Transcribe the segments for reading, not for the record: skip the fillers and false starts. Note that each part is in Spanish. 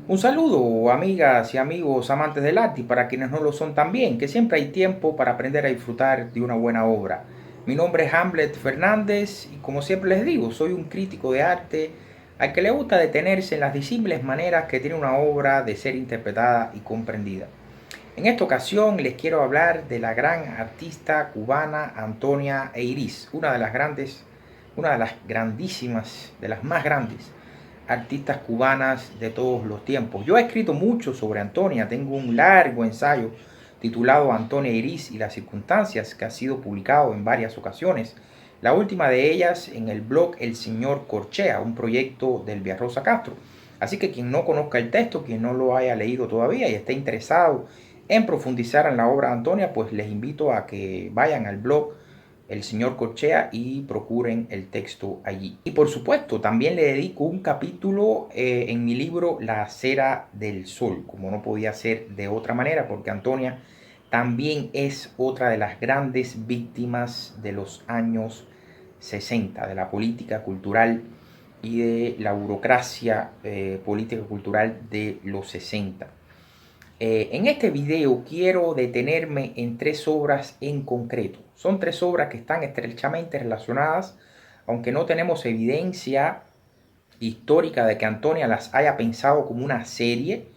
Un saludo, amigas y amigos amantes del arte y para quienes no lo son también, que siempre hay tiempo para aprender a disfrutar de una buena obra. Mi nombre es Hamlet Fernández y como siempre les digo, soy un crítico de arte al que le gusta detenerse en las disímiles maneras que tiene una obra de ser interpretada y comprendida. En esta ocasión les quiero hablar de la gran artista cubana Antonia Eiriz, una de las grandísimas, de las más grandes artistas cubanas de todos los tiempos. Yo he escrito mucho sobre Antonia, tengo un largo ensayo titulado Antonia Eiriz y las circunstancias, que ha sido publicado en varias ocasiones. La última de ellas en el blog El Señor Corchea, un proyecto del Rosa Castro. Así que quien no conozca el texto, quien no lo haya leído todavía y esté interesado en profundizar en la obra de Antonia, pues les invito a que vayan al blog El Señor Corchea y procuren el texto allí. Y por supuesto, también le dedico un capítulo en mi libro La Cera del Sol, como no podía ser de otra manera, porque Antonia también es otra de las grandes víctimas de los años 60, de la política cultural y de la burocracia política cultural de los 60. En este video quiero detenerme en tres obras en concreto. Son tres obras que están estrechamente relacionadas, aunque no tenemos evidencia histórica de que Antonia las haya pensado como una serie.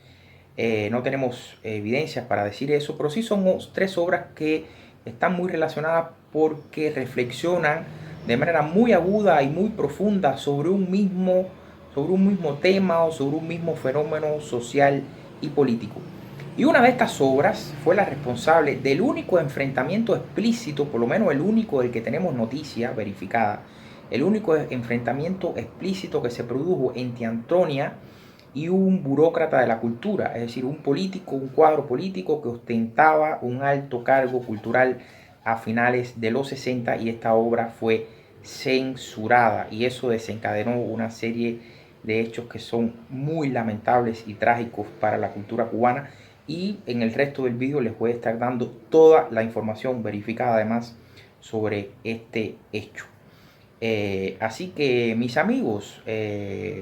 No tenemos evidencias para decir eso, pero sí son tres obras que están muy relacionadas porque reflexionan de manera muy aguda y muy profunda sobre un mismo tema o sobre un mismo fenómeno social y político. Y una de estas obras fue la responsable del único enfrentamiento explícito, por lo menos el único del que tenemos noticia verificada, el único enfrentamiento explícito que se produjo entre Antonia y un burócrata de la cultura, es decir, un político, un cuadro político que ostentaba un alto cargo cultural a finales de los 60 y esta obra fue censurada y eso desencadenó una serie de hechos que son muy lamentables y trágicos para la cultura cubana y en el resto del vídeo les voy a estar dando toda la información verificada además sobre este hecho. Así que mis amigos,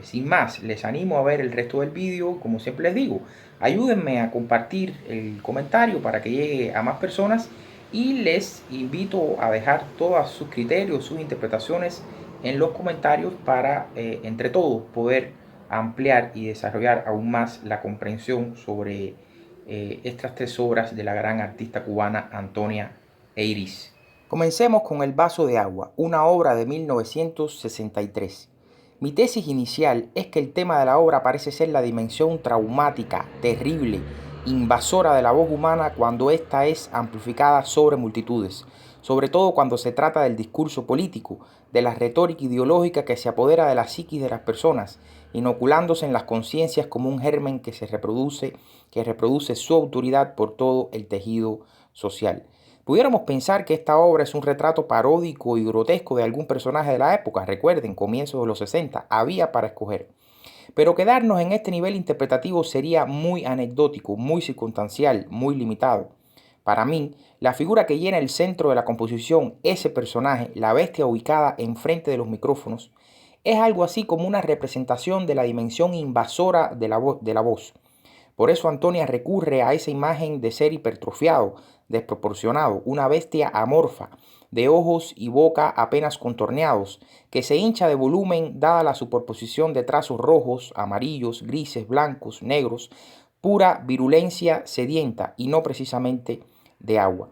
sin más, les animo a ver el resto del vídeo. Como siempre les digo, ayúdenme a compartir el comentario para que llegue a más personas y les invito a dejar todos sus criterios, sus interpretaciones en los comentarios para entre todos poder ampliar y desarrollar aún más la comprensión sobre estas tres obras de la gran artista cubana Antonia Eiriz. Comencemos con El vaso de agua, una obra de 1963. Mi tesis inicial es que el tema de la obra parece ser la dimensión traumática, terrible, invasora de la voz humana cuando ésta es amplificada sobre multitudes, sobre todo cuando se trata del discurso político, de la retórica ideológica que se apodera de la psiquis de las personas, inoculándose en las conciencias como un germen que reproduce su autoridad por todo el tejido social. Pudiéramos pensar que esta obra es un retrato paródico y grotesco de algún personaje de la época. Recuerden, comienzos de los 60, había para escoger. Pero quedarnos en este nivel interpretativo sería muy anecdótico, muy circunstancial, muy limitado. Para mí, la figura que llena el centro de la composición, ese personaje, la bestia ubicada enfrente de los micrófonos, es algo así como una representación de la dimensión invasora de la voz. Por eso Antonia recurre a esa imagen de ser hipertrofiado, desproporcionado, una bestia amorfa, de ojos y boca apenas contorneados, que se hincha de volumen dada la superposición de trazos rojos, amarillos, grises, blancos, negros, pura virulencia sedienta y no precisamente de agua.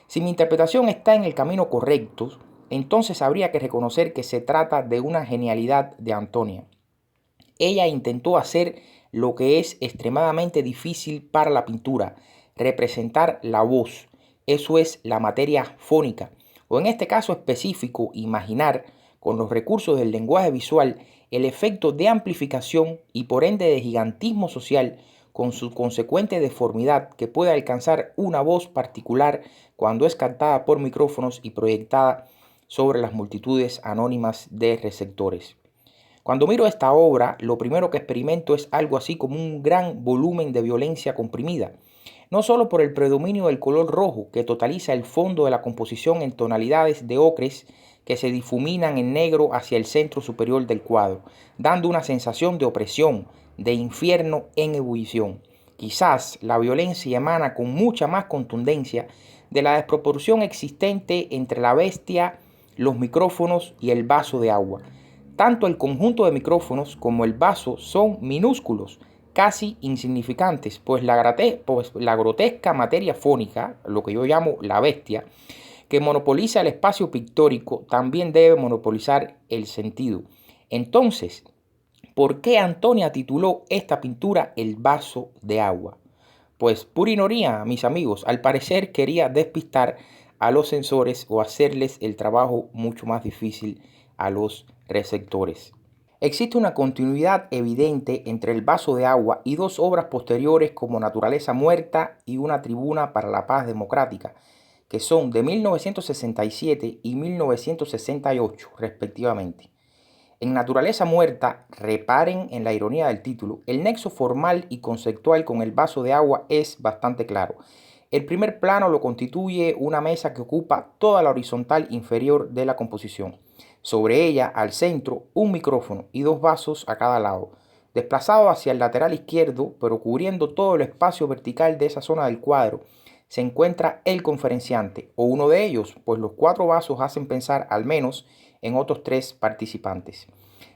Si mi interpretación está en el camino correcto, entonces habría que reconocer que se trata de una genialidad de Antonia. Ella intentó hacer lo que es extremadamente difícil para la pintura, representar la voz. Eso es la materia fónica, o en este caso específico, imaginar con los recursos del lenguaje visual el efecto de amplificación y por ende de gigantismo social con su consecuente deformidad que puede alcanzar una voz particular cuando es cantada por micrófonos y proyectada sobre las multitudes anónimas de receptores. Cuando miro esta obra, lo primero que experimento es algo así como un gran volumen de violencia comprimida, no solo por el predominio del color rojo que totaliza el fondo de la composición en tonalidades de ocres, que se difuminan en negro hacia el centro superior del cuadro, dando una sensación de opresión, de infierno en ebullición. Quizás la violencia emana con mucha más contundencia de la desproporción existente entre la bestia, los micrófonos y el vaso de agua. Tanto el conjunto de micrófonos como el vaso son minúsculos, casi insignificantes, pues la grotesca materia fónica, lo que yo llamo la bestia, que monopoliza el espacio pictórico, también debe monopolizar el sentido. Entonces, ¿por qué Antonia tituló esta pintura El vaso de agua? Pues pura ironía, mis amigos, al parecer quería despistar a los sensores o hacerles el trabajo mucho más difícil a los receptores. Existe una continuidad evidente entre el vaso de agua y dos obras posteriores como Naturaleza muerta y Una tribuna para la paz democrática, que son de 1967 y 1968 respectivamente. En Naturaleza muerta, reparen en la ironía del título, el nexo formal y conceptual con el vaso de agua es bastante claro. El primer plano lo constituye una mesa que ocupa toda la horizontal inferior de la composición. Sobre ella, al centro, un micrófono y dos vasos a cada lado. Desplazado hacia el lateral izquierdo, pero cubriendo todo el espacio vertical de esa zona del cuadro, se encuentra el conferenciante, o uno de ellos, pues los cuatro vasos hacen pensar al menos en otros tres participantes.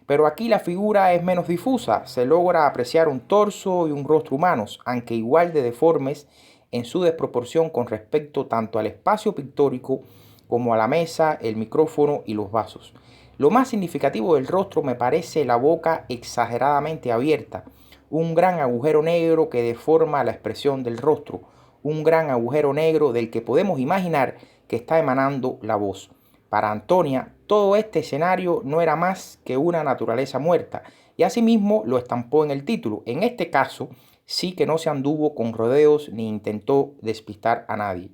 Pero aquí la figura es menos difusa, se logra apreciar un torso y un rostro humanos, aunque igual de deformes en su desproporción con respecto tanto al espacio pictórico como a la mesa, el micrófono y los vasos. Lo más significativo del rostro me parece la boca exageradamente abierta, un gran agujero negro que deforma la expresión del rostro, un gran agujero negro del que podemos imaginar que está emanando la voz. Para Antonia, todo este escenario no era más que una naturaleza muerta, y asimismo lo estampó en el título. En este caso, sí que no se anduvo con rodeos ni intentó despistar a nadie.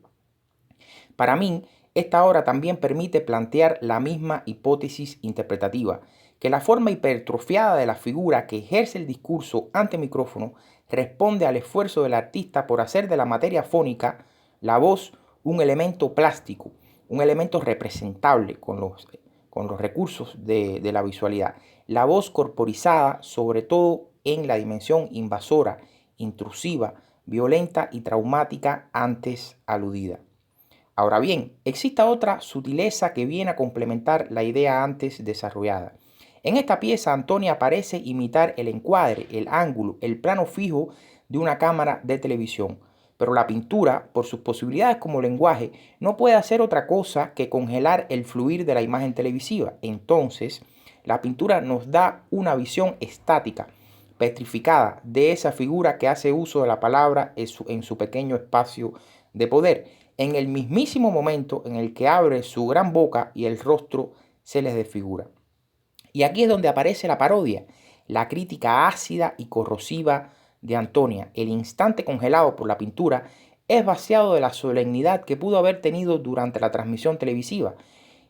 Para mí, esta obra también permite plantear la misma hipótesis interpretativa, que la forma hipertrofiada de la figura que ejerce el discurso ante micrófono responde al esfuerzo del artista por hacer de la materia fónica, la voz, un elemento plástico, un elemento representable con los recursos de la visualidad. La voz corporizada, sobre todo en la dimensión invasora, intrusiva, violenta y traumática antes aludida. Ahora bien, existe otra sutileza que viene a complementar la idea antes desarrollada. En esta pieza, Antonia parece imitar el encuadre, el ángulo, el plano fijo de una cámara de televisión. Pero la pintura, por sus posibilidades como lenguaje, no puede hacer otra cosa que congelar el fluir de la imagen televisiva. Entonces, la pintura nos da una visión estática, petrificada, de esa figura que hace uso de la palabra en su pequeño espacio de poder, en el mismísimo momento en el que abre su gran boca y el rostro se les desfigura. Y aquí es donde aparece la parodia, la crítica ácida y corrosiva de Antonia. El instante congelado por la pintura es vaciado de la solemnidad que pudo haber tenido durante la transmisión televisiva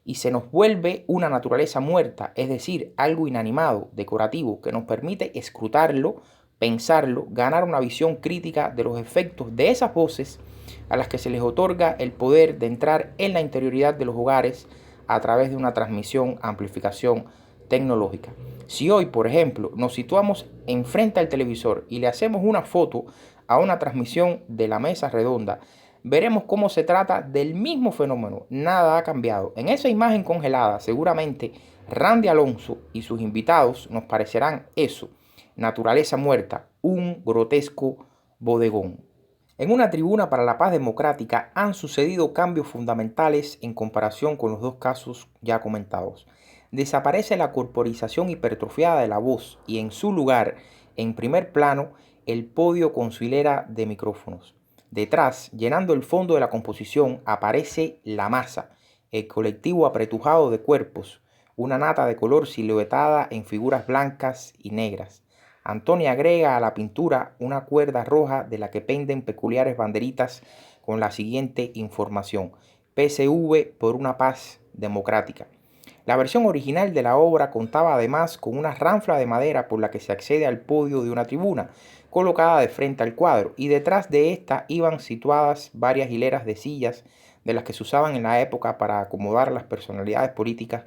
y se nos vuelve una naturaleza muerta, es decir, algo inanimado, decorativo, que nos permite escrutarlo, pensarlo, ganar una visión crítica de los efectos de esas voces a las que se les otorga el poder de entrar en la interioridad de los hogares a través de una transmisión, amplificación tecnológica. Si hoy, por ejemplo, nos situamos enfrente al televisor y le hacemos una foto a una transmisión de la mesa redonda, veremos cómo se trata del mismo fenómeno. Nada ha cambiado. En esa imagen congelada, seguramente Randy Alonso y sus invitados nos parecerán eso, naturaleza muerta, un grotesco bodegón. En una tribuna para la paz democrática han sucedido cambios fundamentales en comparación con los dos casos ya comentados. Desaparece la corporización hipertrofiada de la voz y en su lugar, en primer plano, el podio con su hilera de micrófonos. Detrás, llenando el fondo de la composición, aparece la masa, el colectivo apretujado de cuerpos, una nata de color siluetada en figuras blancas y negras. Antonia agrega a la pintura una cuerda roja de la que penden peculiares banderitas con la siguiente información: PSV por una paz democrática. La versión original de la obra contaba además con una ranfla de madera por la que se accede al podio de una tribuna, colocada de frente al cuadro, y detrás de esta iban situadas varias hileras de sillas de las que se usaban en la época para acomodar a las personalidades políticas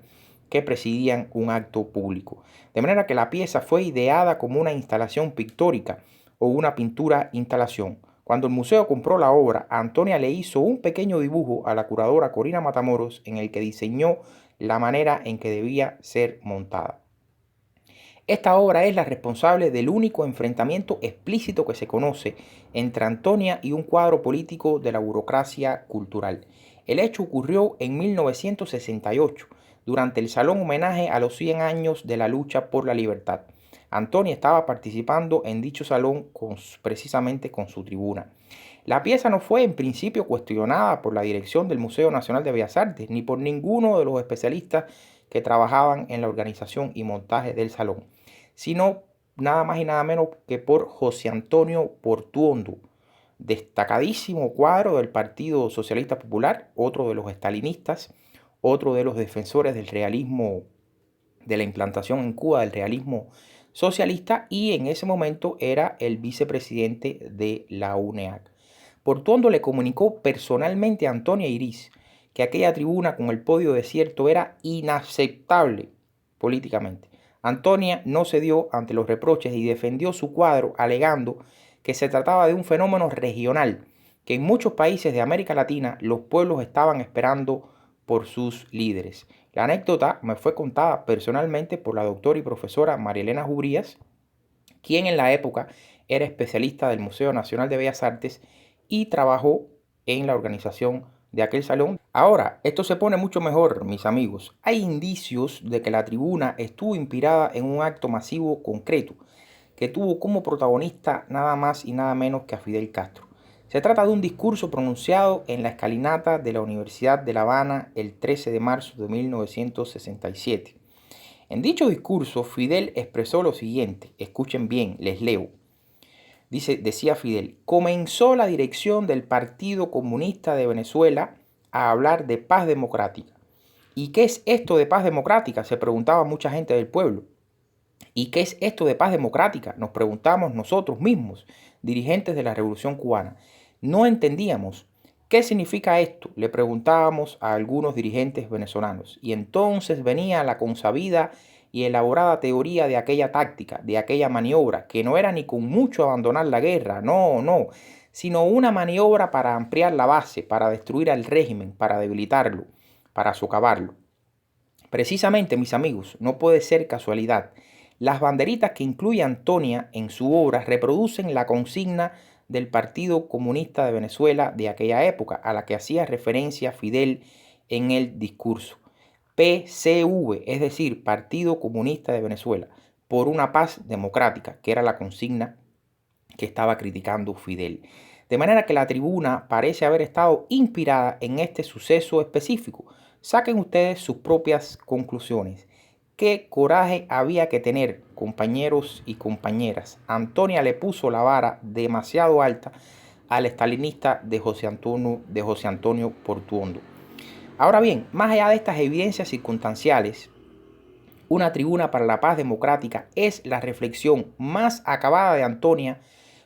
que presidían un acto público. De manera que la pieza fue ideada como una instalación pictórica o una pintura instalación. Cuando el museo compró la obra, Antonia le hizo un pequeño dibujo a la curadora Corina Matamoros en el que diseñó la manera en que debía ser montada. Esta obra es la responsable del único enfrentamiento explícito que se conoce entre Antonia y un cuadro político de la burocracia cultural. El hecho ocurrió en 1968, durante el Salón Homenaje a los 100 años de la lucha por la libertad. Antonia estaba participando en dicho salón precisamente con su tribuna. La pieza no fue en principio cuestionada por la dirección del Museo Nacional de Bellas Artes ni por ninguno de los especialistas que trabajaban en la organización y montaje del salón, sino nada más y nada menos que por José Antonio Portuondo, destacadísimo cuadro del Partido Socialista Popular, otro de los estalinistas, otro de los defensores del realismo, de la implantación en Cuba del realismo socialista, y en ese momento era el vicepresidente de la UNEAC. Portuondo le comunicó personalmente a Antonia Iris que aquella tribuna con el podio desierto era inaceptable políticamente. Antonia no cedió ante los reproches y defendió su cuadro alegando que se trataba de un fenómeno regional, que en muchos países de América Latina los pueblos estaban esperando por sus líderes. La anécdota me fue contada personalmente por la doctora y profesora Marielena Jubrías, quien en la época era especialista del Museo Nacional de Bellas Artes y trabajó en la organización de aquel salón. Ahora, esto se pone mucho mejor, mis amigos. Hay indicios de que la tribuna estuvo inspirada en un acto masivo concreto que tuvo como protagonista nada más y nada menos que a Fidel Castro. Se trata de un discurso pronunciado en la escalinata de la Universidad de La Habana el 13 de marzo de 1967. En dicho discurso, Fidel expresó lo siguiente, escuchen bien, les leo. Decía Fidel: comenzó la dirección del Partido Comunista de Venezuela a hablar de paz democrática. ¿Y qué es esto de paz democrática?, se preguntaba mucha gente del pueblo. ¿Y qué es esto de paz democrática?, nos preguntamos nosotros mismos, dirigentes de la Revolución Cubana. No entendíamos. ¿Qué significa esto?, le preguntábamos a algunos dirigentes venezolanos. Y entonces venía la consabida y elaborada teoría de aquella táctica, de aquella maniobra, que no era ni con mucho abandonar la guerra, no, sino una maniobra para ampliar la base, para destruir al régimen, para debilitarlo, para socavarlo. Precisamente, mis amigos, no puede ser casualidad. Las banderitas que incluye Antonia en su obra reproducen la consigna del Partido Comunista de Venezuela de aquella época, a la que hacía referencia Fidel en el discurso. PCV, es decir, Partido Comunista de Venezuela, por una paz democrática, que era la consigna que estaba criticando Fidel. De manera que la tribuna parece haber estado inspirada en este suceso específico. Saquen ustedes sus propias conclusiones. ¿Qué coraje había que tener, compañeros y compañeras? Antonia le puso la vara demasiado alta al estalinista de José Antonio Portuondo. Ahora bien, más allá de estas evidencias circunstanciales, una tribuna para la paz democrática es la reflexión más acabada de Antonia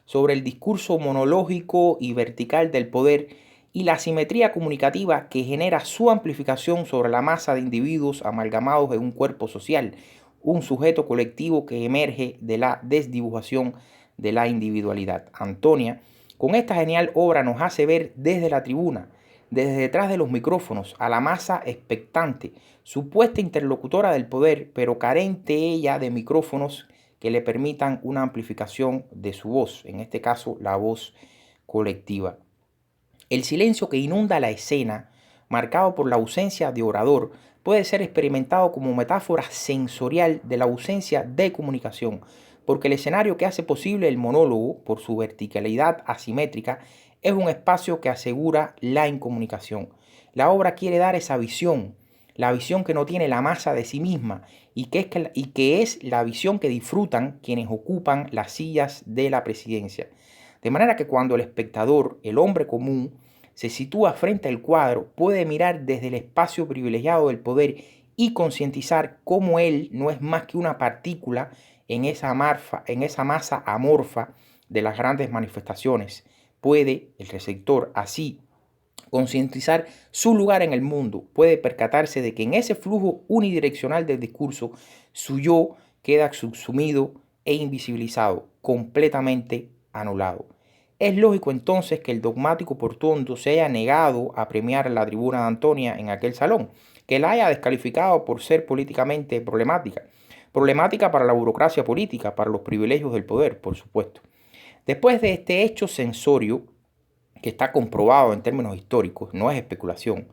sobre el discurso monológico y vertical del poder y la asimetría comunicativa que genera su amplificación sobre la masa de individuos amalgamados en un cuerpo social, un sujeto colectivo que emerge de la desdibujación de la individualidad. Antonia, con esta genial obra, nos hace ver desde la tribuna, desde detrás de los micrófonos, a la masa expectante, supuesta interlocutora del poder, pero carente ella de micrófonos que le permitan una amplificación de su voz, en este caso la voz colectiva. El silencio que inunda la escena, marcado por la ausencia de orador, puede ser experimentado como metáfora sensorial de la ausencia de comunicación, porque el escenario que hace posible el monólogo, por su verticalidad asimétrica, es un espacio que asegura la incomunicación. La obra quiere dar esa visión, la visión que no tiene la masa de sí misma y que es la visión que disfrutan quienes ocupan las sillas de la presidencia. De manera que cuando el espectador, el hombre común, se sitúa frente al cuadro, puede mirar desde el espacio privilegiado del poder y concientizar cómo él no es más que una partícula en esa masa amorfa de las grandes manifestaciones. Puede el receptor así concientizar su lugar en el mundo, puede percatarse de que en ese flujo unidireccional del discurso, su yo queda subsumido e invisibilizado, completamente anulado. Es lógico entonces que el dogmático Portuondo se haya negado a premiar la tribuna de Antonia en aquel salón, que la haya descalificado por ser políticamente problemática. Problemática para la burocracia política, para los privilegios del poder, por supuesto. Después de este hecho censorio, que está comprobado en términos históricos, no es especulación,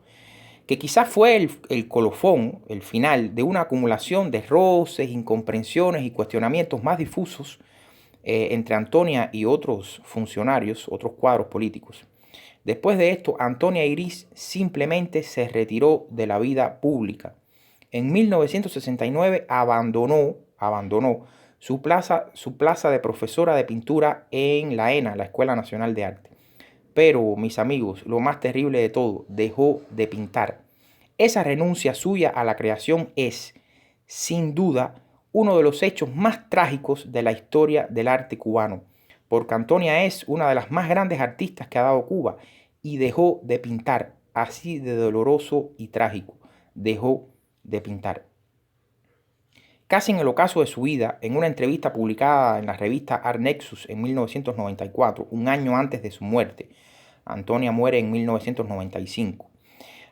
que quizás fue el colofón, el final de una acumulación de roces, incomprensiones y cuestionamientos más difusos entre Antonia y otros funcionarios, otros cuadros políticos. Después de esto, Antonia Iris simplemente se retiró de la vida pública. En 1969 abandonó su plaza de profesora de pintura en la ENA, la Escuela Nacional de Arte. Pero, mis amigos, lo más terrible de todo, dejó de pintar. Esa renuncia suya a la creación es, sin duda, uno de los hechos más trágicos de la historia del arte cubano, porque Antonia es una de las más grandes artistas que ha dado Cuba y dejó de pintar, así de doloroso y trágico, dejó de pintar. Casi en el ocaso de su vida, en una entrevista publicada en la revista Art Nexus en 1994, un año antes de su muerte, Antonia muere en 1995.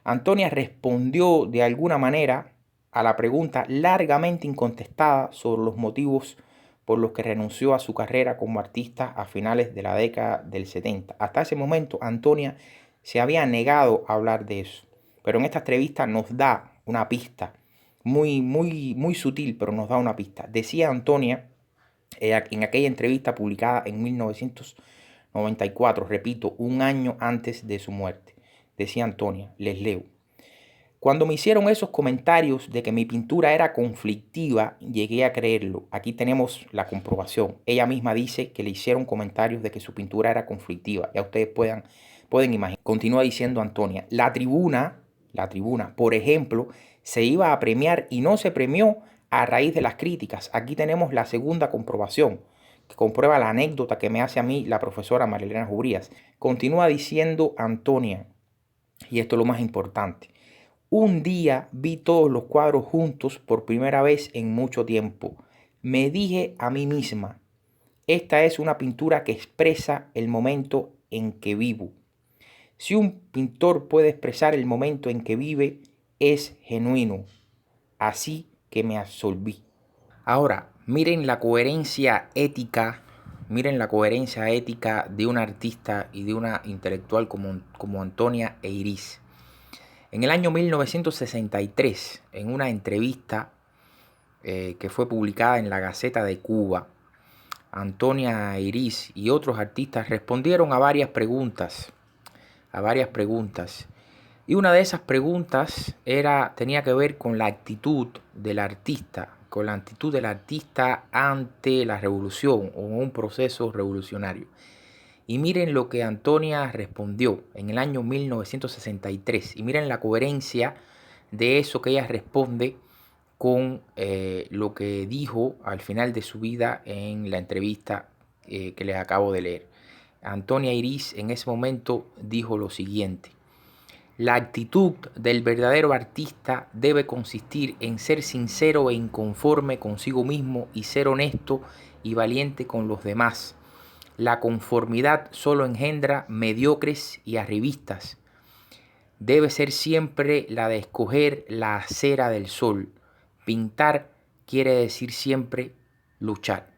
Antonia respondió de alguna manera a la pregunta largamente incontestada sobre los motivos por los que renunció a su carrera como artista a finales de la década del 70. Hasta ese momento, Antonia se había negado a hablar de eso. Pero en esta entrevista nos da una pista muy sutil, pero nos da una pista. Decía Antonia en aquella entrevista publicada en 1994, repito, un año antes de su muerte. Decía Antonia, les leo. Cuando me hicieron esos comentarios de que mi pintura era conflictiva, llegué a creerlo. Aquí tenemos la comprobación. Ella misma dice que le hicieron comentarios de que su pintura era conflictiva. Ya ustedes pueden imaginar. Continúa diciendo Antonia, la tribuna, por ejemplo, se iba a premiar y no se premió a raíz de las críticas. Aquí tenemos la segunda comprobación, que comprueba la anécdota que me hace a mí la profesora Marilena Jubrías. Continúa diciendo Antonia, y esto es lo más importante. Un día vi todos los cuadros juntos por primera vez en mucho tiempo. Me dije a mí misma, esta es una pintura que expresa el momento en que vivo. Si un pintor puede expresar el momento en que vive, es genuino. Así que me absolví. Ahora, miren la coherencia ética de un artista y de una intelectual como Antonia Eiriz. En el año 1963, en una entrevista que fue publicada en la Gaceta de Cuba, Antonia Eiriz y otros artistas respondieron a varias preguntas. Y una de esas preguntas tenía que ver con la actitud del artista, ante la revolución o un proceso revolucionario. Y miren lo que Antonia respondió en el año 1963. Y miren la coherencia de eso que ella responde con lo que dijo al final de su vida en la entrevista que les acabo de leer. Antonia Eiriz en ese momento dijo lo siguiente. La actitud del verdadero artista debe consistir en ser sincero e inconforme consigo mismo y ser honesto y valiente con los demás. La conformidad solo engendra mediocres y arribistas. Debe ser siempre la de escoger la acera del sol. Pintar quiere decir siempre luchar.